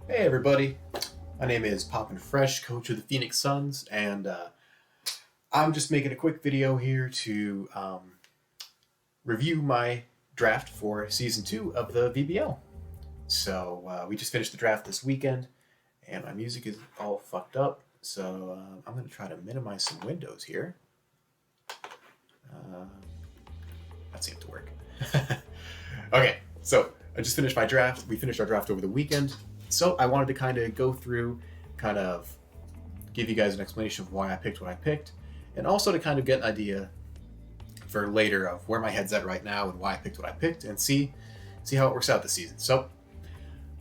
Hey everybody, my name is Poppin' Fresh, coach of the Phoenix Suns, and I'm just making a quick video here to review my draft for Season 2 of the VBL. So we just finished the draft this weekend, and my music is all fucked up, so I'm going to try to minimize some windows here. That seemed to work. Okay, so I just finished my draft. We finished our draft over the weekend. So I wanted to kind of go through, kind of give you guys an explanation of why I picked what I picked, and also to kind of get an idea for later of where my head's at right now and why I picked what I picked, and see how it works out this season. So,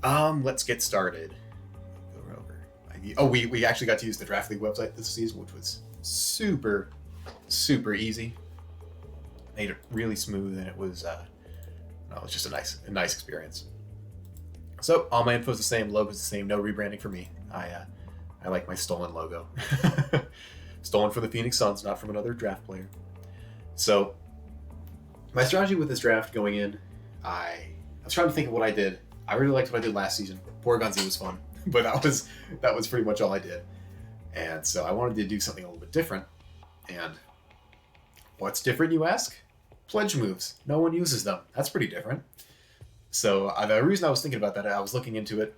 let's get started. Go over. We actually got to use the Draft League website this season, which was super easy. Made it really smooth, and it was just a nice experience. So all my info is the same, logo's the same, no rebranding for me. I like my stolen logo. Stolen from the Phoenix Suns, not from another draft player. So my strategy with this draft going in, I was trying to think of what I did. I really liked what I did last season. Porygon-Z was fun, but that was pretty much all I did. And so I wanted to do something a little bit different. And what's different, you ask? Pledge moves. No one uses them. That's pretty different. So the reason I was thinking about that, I was looking into it,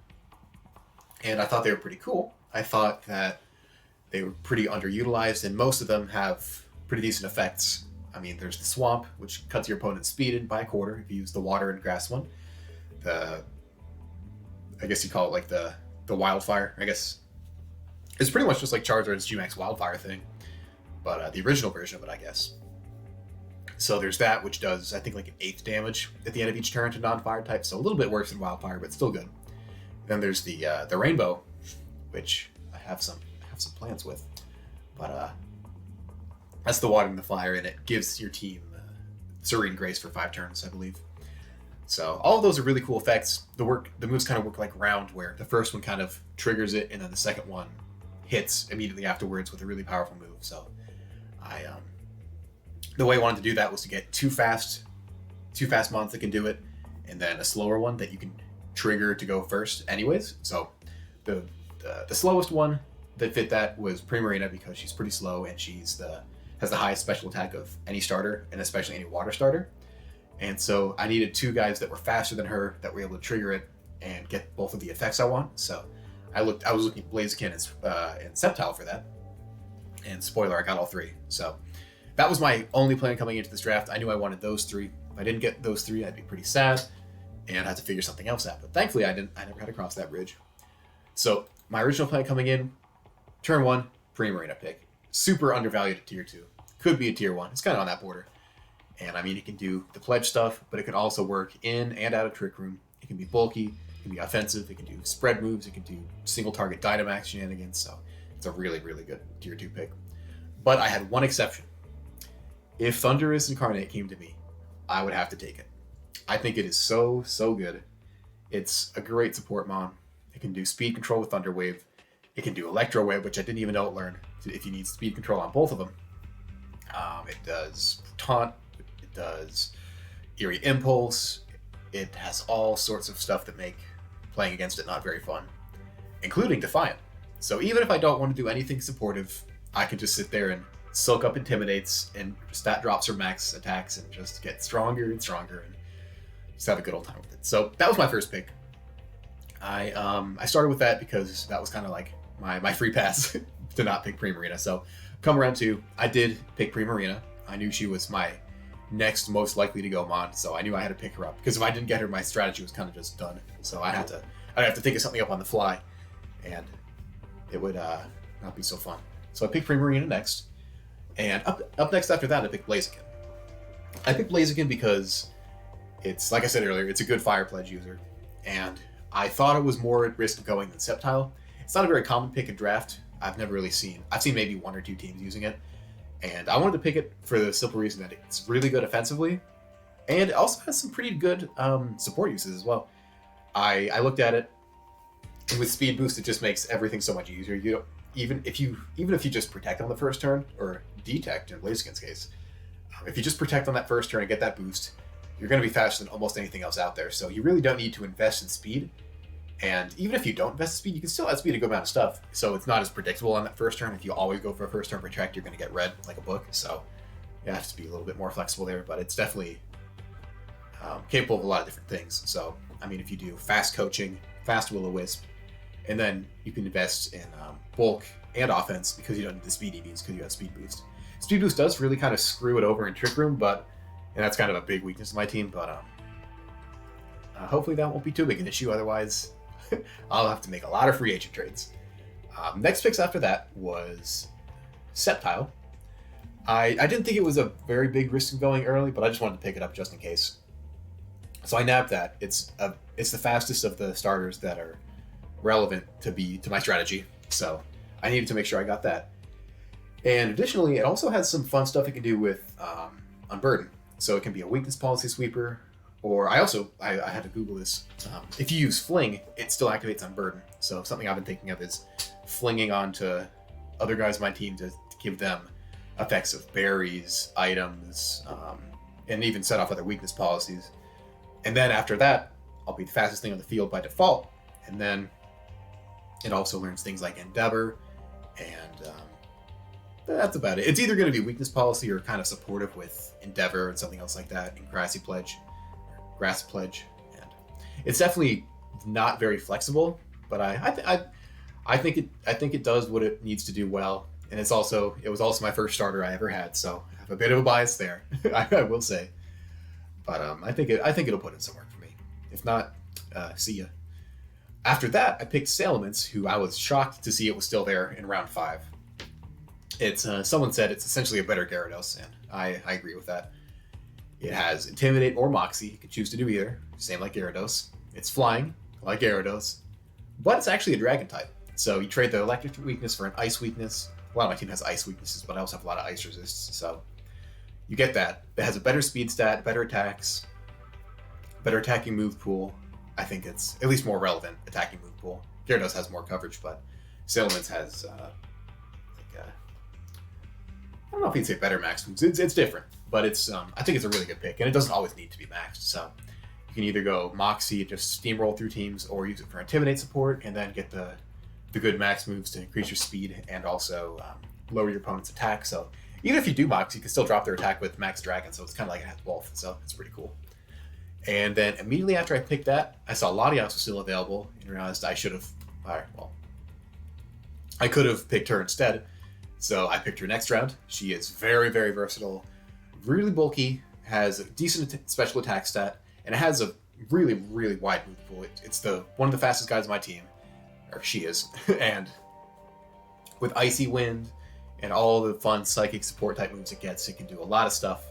and I thought they were pretty cool. I thought that they were pretty underutilized, and most of them have pretty decent effects. I mean, there's the Swamp, which cuts your opponent's speed by a quarter if you use the Water and Grass one. I guess you call it like the Wildfire. I guess it's pretty much just like Charizard's G-Max Wildfire thing, but the original version of it, I guess. So there's that, which does, I think, like an 8th damage at the end of each turn to non-fire type, so a little bit worse than Wildfire, but still good. Then there's the Rainbow, which I have some plans with, but that's the Water and the Fire, and it gives your team Serene Grace for 5 turns, I believe. So all of those are really cool effects. The moves kind of work like round, where the first one kind of triggers it, and then the second one hits immediately afterwards with a really powerful move. So the way I wanted to do that was to get two fast mons that can do it, and then a slower one that you can trigger to go first anyways. So the slowest one that fit that was Primarina, because she's pretty slow and has the highest special attack of any starter, and especially any water starter. And so I needed 2 guys that were faster than her that were able to trigger it and get both of the effects I want. So I was looking at Blaziken and Sceptile for that. And spoiler, I got all 3. So that was my only plan coming into this draft. I knew I wanted those 3. If I didn't get those 3, I'd be pretty sad and have to figure something else out. But thankfully, I never had to cross that bridge. So my original plan coming in, turn 1, Primarina pick. Super undervalued at tier 2. Could be a tier 1. It's kind of on that border. And I mean, it can do the pledge stuff, but it can also work in and out of Trick Room. It can be bulky, it can be offensive, it can do spread moves, it can do single target Dynamax shenanigans. So it's a really good tier 2 pick. But I had one exception. If Thundurus Incarnate came to me, I would have to take it. I think it is so good. It's a great support mon. It can do speed control with Thunder Wave. It can do Electro Wave, which I didn't even know it learned if you need speed control on both of them. It does Taunt. It does Eerie Impulse. It has all sorts of stuff that make playing against it not very fun, including Defiant. So even if I don't want to do anything supportive, I can just sit there and soak up Intimidates and stat drops or max attacks and just get stronger and stronger and just have a good old time with it. So that was my first pick. I started with that because that was kind of like my free pass to not pick Primarina. So come around 2, I did pick Primarina. I knew she was my next most likely to go mon, so I knew I had to pick her up, because if I didn't get her, my strategy was kind of just done. So I'd have to think of something up on the fly, and it would not be so fun. So I picked Primarina next. And up next after that, I picked Blaziken. I picked Blaziken because it's, like I said earlier, it's a good Fire Pledge user. And I thought it was more at risk of going than Sceptile. It's not a very common pick in draft. I've seen maybe 1 or 2 teams using it. And I wanted to pick it for the simple reason that it's really good offensively. And it also has some pretty good support uses as well. I looked at it, and with Speed Boost, it just makes everything so much easier. You don't, even if you just protect on the first turn, or detect in Blaziken's case, if you just protect on that first turn and get that boost, you're going to be faster than almost anything else out there. So you really don't need to invest in speed. And even if you don't invest speed, you can still outspeed a good amount of stuff. So it's not as predictable on that first turn. If you always go for a first turn protect, you're going to get red like a book. So you have to be a little bit more flexible there, but it's definitely capable of a lot of different things. So, I mean, if you do fast coaching, fast will-o-wisp, and then you can invest in bulk and offense because you don't need the speedy beans because you have speed boost. Speed boost does really kind of screw it over in Trick Room, and that's kind of a big weakness of my team, but hopefully that won't be too big an issue. Otherwise, I'll have to make a lot of free agent trades. Next picks after that was Septile. I didn't think it was a very big risk of going early, but I just wanted to pick it up just in case. So I nabbed that. It's the fastest of the starters that are relevant to my strategy. So I needed to make sure I got that. And additionally, it also has some fun stuff it can do with Unburden. So it can be a weakness policy sweeper, or I had to Google this. If you use Fling, it still activates Unburden. So something I've been thinking of is flinging onto other guys on my team to give them effects of berries, items, and even set off other weakness policies. And then after that, I'll be the fastest thing on the field by default. And then it also learns things like Endeavor, and that's about it. It's either going to be weakness policy or kind of supportive with Endeavor and something else like that in Grassy Pledge. And it's definitely not very flexible, but I think it does what it needs to do well. And it was also my first starter I ever had, so I have a bit of a bias there. I will say, but I think it'll put in some work for me. If not, see ya. After that, I picked Salamence, who I was shocked to see it was still there in round 5. It's someone said it's essentially a better Gyarados, and I agree with that. It has Intimidate or Moxie. You can choose to do either. Same like Gyarados. It's flying, like Gyarados, but it's actually a Dragon type. So you trade the Electric weakness for an Ice weakness. A lot of my team has Ice weaknesses, but I also have a lot of Ice resists. So you get that. It has a better speed stat, better attacks, better attacking move pool. I think it's at least more relevant attacking move pool. Gyarados has more coverage, but Salamence has I don't know if you'd say better max moves. It's different, but it's I think it's a really good pick, and it doesn't always need to be maxed. So you can either go Moxie, just steamroll through teams, or use it for Intimidate support, and then get the good max moves to increase your speed and also lower your opponent's attack. So even if you do Moxie, you can still drop their attack with Max Dragon, so it's kind of like it has both. So it's pretty cool. And then immediately after I picked that, I saw Latias was still available and realized I should have. I could have picked her instead. So I picked her next round. She is very, very versatile, really bulky, has a decent special attack stat, and it has a really, really wide move pool. It's one of the fastest guys on my team, or she is, and with Icy Wind and all the fun psychic support type moves it gets, it can do a lot of stuff.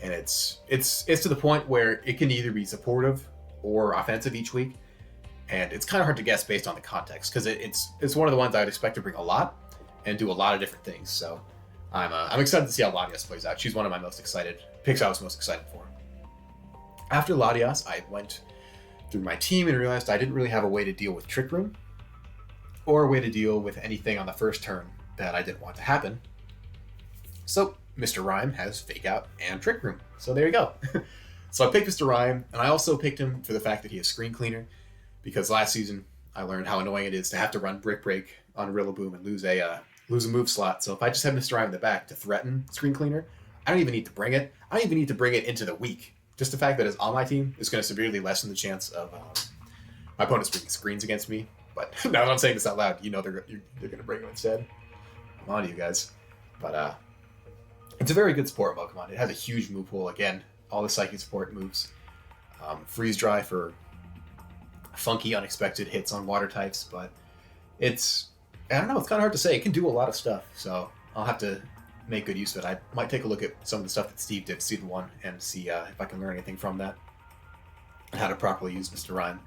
And it's to the point where it can either be supportive or offensive each week, and it's kind of hard to guess based on the context because it's one of the ones I would expect to bring a lot and do a lot of different things. So I'm excited to see how Latias plays out. She's one of my most excited picks. I was most excited for. After Latias, I went through my team and realized I didn't really have a way to deal with Trick Room or a way to deal with anything on the first turn that I didn't want to happen. So Mr. Rhyme has Fake Out and Trick Room. So there you go. So I picked Mr. Rhyme, and I also picked him for the fact that he has Screen Cleaner, because last season I learned how annoying it is to have to run Brick Break on Rillaboom and lose a move slot. So if I just have Mr. Rhyme in the back to threaten Screen Cleaner, I don't even need to bring it. I don't even need to bring it into the week. Just the fact that it's on my team is going to severely lessen the chance of my opponents bringing screens against me. But now that I'm saying this out loud, you know they're going to bring them instead. I'm on to you guys. But it's a very good support Pokemon. It has a huge move pool. Again, all the psychic support moves. Freeze Dry for funky, unexpected hits on water types. But I don't know, it's kind of hard to say. It can do a lot of stuff. So I'll have to make good use of it. I might take a look at some of the stuff that Steve did season 1 and see if I can learn anything from that and how to properly use Mr. Rhyme.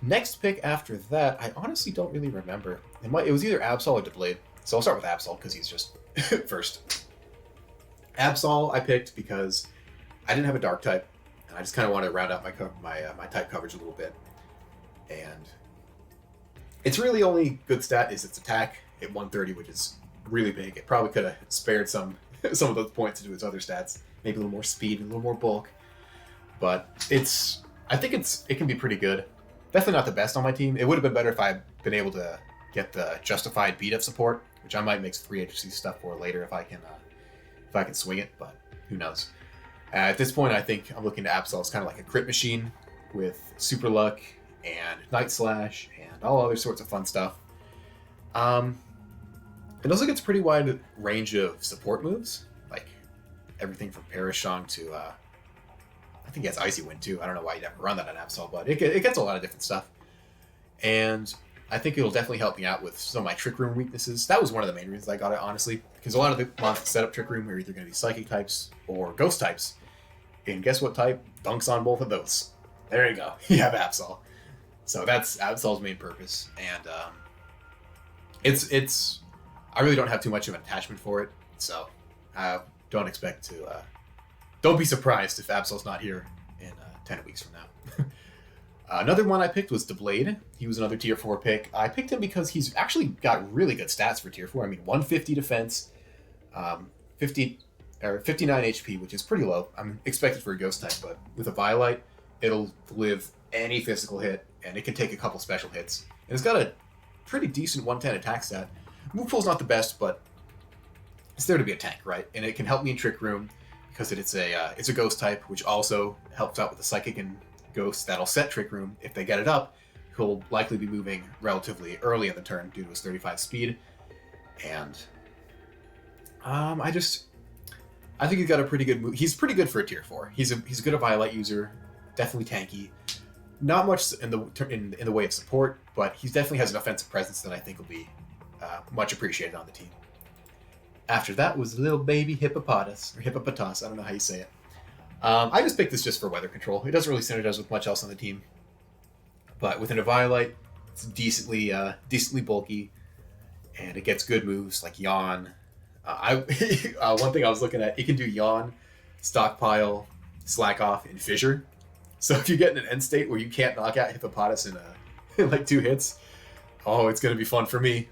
Next pick after that, I honestly don't really remember. It was either Absol or Deblade. So I'll start with Absol because he's just first. Absol I picked because I didn't have a dark type, and I just kind of wanted to round out my type coverage a little bit. And its really only good stat is its attack at 130, which is really big. It probably could have spared some of those points to do its other stats, maybe a little more speed and a little more bulk. But I think it can be pretty good. Definitely not the best on my team. It would have been better if I had been able to get the justified beat up support, which I might make 3 HC stuff for later if I can swing it, but who knows. At this point, I think I'm looking to Absol as kind of like a crit machine with super luck and night slash and all other sorts of fun stuff. It also gets a pretty wide range of support moves, like everything from Parashong to I think he has Icy Wind too. I don't know why you'd ever run that on Absol, but it gets a lot of different stuff. And I think it'll definitely help me out with some of my Trick Room weaknesses. That was one of the main reasons I got it, honestly, because a lot of the monsters that set up Trick Room are either going to be Psychic types or Ghost types. And guess what type? Dunks on both of those. There you go. You have Absol. So that's Absol's main purpose. And it's I really don't have too much of an attachment for it. So I don't expect to... don't be surprised if Absol's not here in 10 weeks from now. Another one I picked was Deblade. He was another tier 4 pick. I picked him because he's actually got really good stats for tier 4. I mean, 150 defense, 59 HP, which is pretty low. I'm expected for a ghost type, but with a Violite, it'll live any physical hit, and it can take a couple special hits. And it's got a pretty decent 110 attack stat. Move pool's not the best, but it's there to be a tank, right? And it can help me in Trick Room because it's a ghost type, which also helps out with the Psychic and Ghost that'll set Trick Room. If they get it up, he'll likely be moving relatively early in the turn due to his 35 speed. And I think he's got a pretty good move. He's pretty good for a tier 4. He's a good Violite user, definitely tanky. Not much in the way of support, but he definitely has an offensive presence that I think will be much appreciated on the team. After that was little baby Hippopotas, or Hippopotas, I don't know how you say it. I just picked this just for weather control. It doesn't really synergize with much else on the team. But within a Violite, it's decently bulky, and it gets good moves like Yawn. One thing I was looking at, it can do Yawn, Stockpile, Slack Off, and Fissure. So if you get in an end state where you can't knock out Hippopotas in like 2 hits, oh, it's going to be fun for me.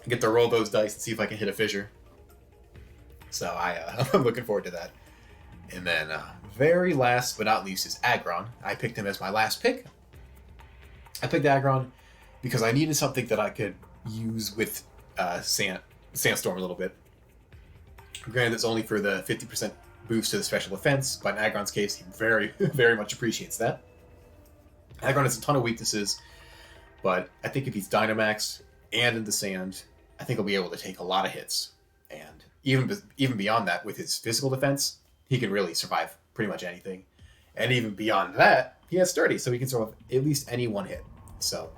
I get to roll those dice and see if I can hit a Fissure. So I'm looking forward to that. And then very last but not least is Aggron. I picked him as my last pick. I picked Aggron because I needed something that I could use with Sandstorm a little bit. Granted, it's only for the 50% boost to the special defense, but in Aggron's case, he very, very much appreciates that. Aggron has a ton of weaknesses, but I think if he's Dynamax and in the sand, I think he'll be able to take a lot of hits. And even beyond that, with his physical defense, he can really survive pretty much anything. And even beyond that, he has Sturdy, so he can survive at least any one hit. So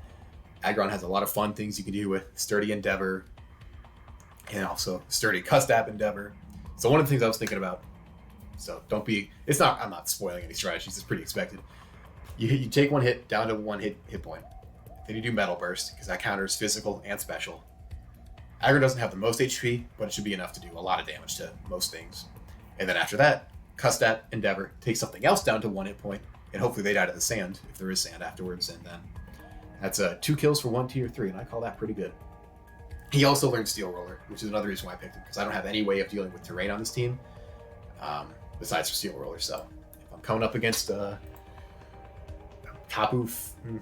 Aggron has a lot of fun things you can do with Sturdy Endeavor, and also Sturdy Custap Endeavor. So one of the things I was thinking about, so I'm not spoiling any strategies, it's pretty expected. You take one hit down to 1 hit point. Then you do Metal Burst, because that counters physical and special. Aggron doesn't have the most HP, but it should be enough to do a lot of damage to most things. And then after that, Custap Endeavor takes something else down to 1 hit point, and hopefully they die to the sand, if there is sand afterwards, and then that's 2 kills for 1 tier 3, and I call that pretty good. He also learned Steel Roller, which is another reason why I picked him, because I don't have any way of dealing with terrain on this team, besides for Steel Roller. So if I'm coming up against Tapu, not Tapu Fini,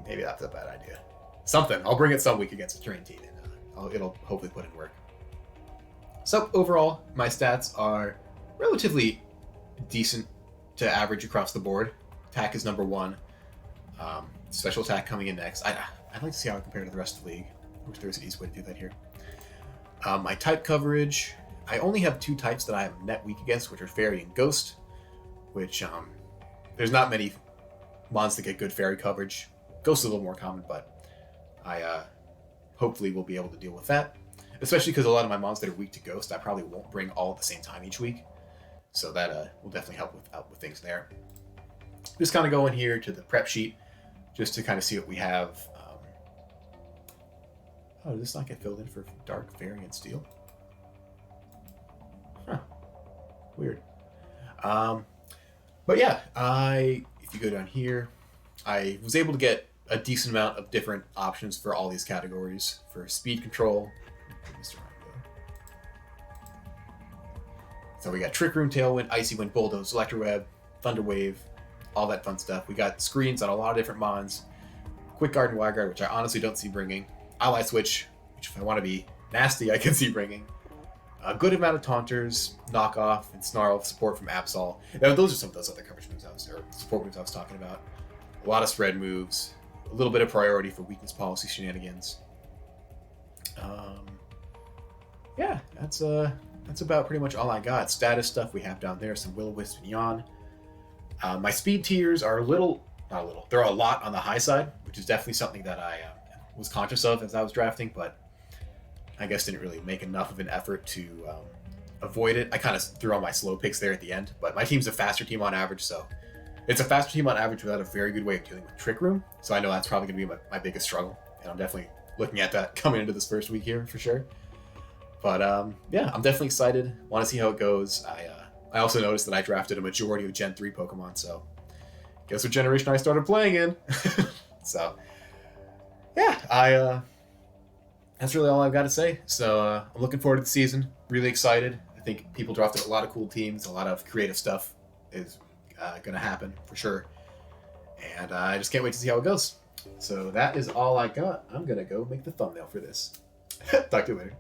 maybe that's a bad idea. Something. I'll bring it some week against a terrain team, and it'll hopefully put in work. So overall, my stats are relatively decent to average across the board. Attack is number 1. Special attack coming in next. I'd like to see how I compare to the rest of the league. I wish there was an easy way to do that here. My type coverage, I only have 2 types that I am net weak against, which are Fairy and Ghost, which there's not many mons that get good Fairy coverage. Ghost is a little more common, but I hopefully will be able to deal with that. Especially because a lot of my mons that are weak to Ghost, I probably won't bring all at the same time each week. So that will definitely help with things there. Just kind of going here to the prep sheet, just to kind of see what we have. Oh, did this not get filled in for Dark, Fairy, and Steel? Huh. Weird. But yeah, if you go down here, I was able to get a decent amount of different options for all these categories. For speed control, so we got Trick Room, Tailwind, Icy Wind, Bulldoze, Electro Web, Thunder Wave, all that fun stuff. We got screens on a lot of different mons. Quick Guard and Wide Guard, which I honestly don't see bringing. Ally Switch, which if I want to be nasty, I can see bringing. A good amount of Taunters, Knockoff, and Snarl support from Absol. Now, those are some of those other coverage moves or support moves I was talking about. A lot of spread moves, a little bit of priority for weakness policy shenanigans. Yeah, that's about pretty much all I got. Status stuff we have down there, some Will-O-Wisp and Yawn. My speed tiers are they're a lot on the high side, which is definitely something that I was conscious of as I was drafting, but I guess didn't really make enough of an effort to avoid it. I kind of threw all my slow picks there at the end, but my team's a faster team on average, so it's a faster team on average without a very good way of dealing with Trick Room, so I know that's probably going to be my biggest struggle, and I'm definitely looking at that coming into this first week here for sure. But yeah, I'm definitely excited. Want to see how it goes. I also noticed that I drafted a majority of Gen 3 Pokemon, so guess what generation I started playing in. So yeah, that's really all I've got to say. So I'm looking forward to the season. Really excited. I think people drafted a lot of cool teams. A lot of creative stuff is going to happen for sure. And I just can't wait to see how it goes. So that is all I got. I'm going to go make the thumbnail for this. Talk to you later.